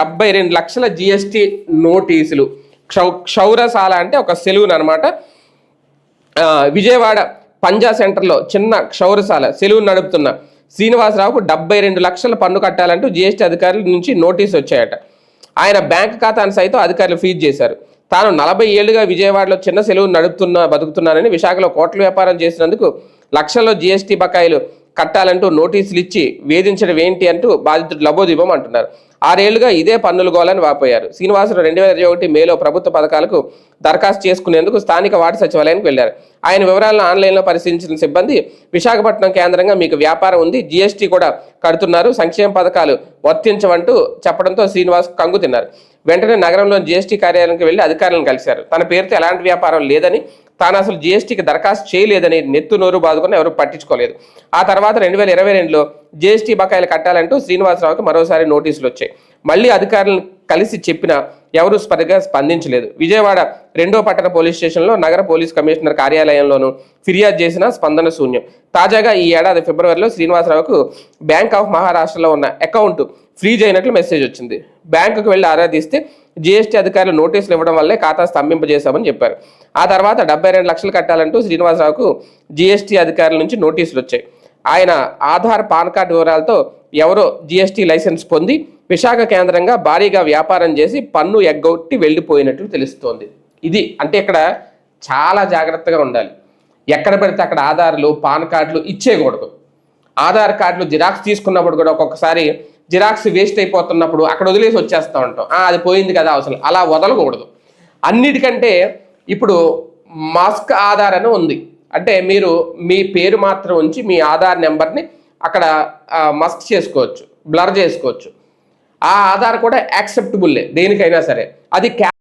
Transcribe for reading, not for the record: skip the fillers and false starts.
72 లక్షల జిఎస్టి నోటీసులు. క్షౌరశాల అంటే ఒక సెలూన్ అనమాట. విజయవాడ పంజా సెంటర్లో చిన్న క్షౌరశాల సెలూన్ నడుపుతున్న శ్రీనివాసరావుకు 72 లక్షల పన్ను కట్టాలంటూ జిఎస్టీ అధికారుల నుంచి నోటీసు వచ్చాయట. ఆయన బ్యాంక్ ఖాతాను సైతం అధికారులు ఫ్రీజ్ చేశారు. తాను 40 ఏళ్లుగా విజయవాడలో చిన్న సెలూన్ బతుకుతున్నానని, విశాఖలో కోట్ల వ్యాపారం చేసినందుకు లక్షల్లో జిఎస్టీ బకాయిలు కట్టాలంటూ నోటీసులు ఇచ్చి వేధించడం ఏంటి అంటూ బాధితుడు లబోదిబం అంటున్నారు. 6 ఏళ్లుగా ఇదే పన్నులు గోలని వాపోయారు. శ్రీనివాసరావు 2021 మేలో ప్రభుత్వ పథకాలకు దరఖాస్తు చేసుకునేందుకు స్థానిక వార్డు సచివాలయానికి వెళ్లారు. ఆయన వివరాలను ఆన్లైన్లో పరిశీలించిన సిబ్బంది, విశాఖపట్నం కేంద్రంగా మీకు వ్యాపారం ఉంది, జిఎస్టీ కూడా కడుతున్నారు, సంక్షేమ పథకాలు వర్తించవంటూ చెప్పడంతో శ్రీనివాస్ కంగు తిన్నారు. వెంటనే నగరంలోని జిఎస్టీ కార్యాలయానికి వెళ్లి అధికారులను కలిశారు. తన పేరుతో ఎలాంటి వ్యాపారం లేదని, తాను అసలు జిఎస్టీకి దరఖాస్తు చేయలేదని నెత్తు నోరు బాదుకుని ఎవరు పట్టించుకోలేదు. ఆ తర్వాత 2022లో జిఎస్టీ బకాయిలు కట్టాలంటూ శ్రీనివాసరావుకి మరోసారి నోటీసులు వచ్చాయి. మళ్ళీ అధికారులను కలిసి చెప్పినా ఎవరూ స్పందించలేదు. విజయవాడ 2వ పట్టణ పోలీస్ స్టేషన్లో, నగర పోలీస్ కమిషనర్ కార్యాలయంలోనూ ఫిర్యాదు చేసిన స్పందన శూన్యం. తాజాగా ఈ ఏడాది ఫిబ్రవరిలో శ్రీనివాసరావుకు బ్యాంక్ ఆఫ్ మహారాష్ట్రలో ఉన్న అకౌంట్ ఫ్రీజ్ అయినట్లు మెసేజ్ వచ్చింది. బ్యాంకుకు వెళ్లి ఆరాధిస్తే జిఎస్టీ అధికారులు నోటీసులు ఇవ్వడం వల్లే ఖాతా స్తంభింపజేశామని చెప్పారు. ఆ తర్వాత 72 లక్షలు కట్టాలంటూ శ్రీనివాసరావుకు జిఎస్టీ అధికారుల నుంచి నోటీసులు వచ్చాయి. ఆయన ఆధార్, పాన్ కార్డు వివరాలతో ఎవరో జిఎస్టీ లైసెన్స్ పొంది విశాఖ కేంద్రంగా భారీగా వ్యాపారం చేసి పన్ను ఎగ్గొట్టి వెళ్ళిపోయినట్లు తెలుస్తోంది. ఇది అంటే ఇక్కడ చాలా జాగ్రత్తగా ఉండాలి. ఎక్కడ పడితే అక్కడ ఆధార్లు, పాన్ కార్డులు ఇచ్చేయకూడదు. ఆధార్ కార్డులు జిరాక్స్ తీసుకున్నప్పుడు కూడా ఒక్కొక్కసారి జిరాక్స్ వేస్ట్ అయిపోతున్నప్పుడు అక్కడ వదిలేసి వచ్చేస్తూ ఉంటాం. అది పోయింది కదా అవసరం, అలా వదలకూడదు. అన్నిటికంటే ఇప్పుడు మస్క్ ఆధార్ అని ఉంది. అంటే మీరు మీ పేరు మాత్రం ఉంచి మీ ఆధార్ నెంబర్ని అక్కడ మస్క్ చేసుకోవచ్చు, బ్లర్ చేసుకోవచ్చు. ఆ ఆధార్ కూడా యాక్సెప్టబుల్లే దేనికైనా సరే. అది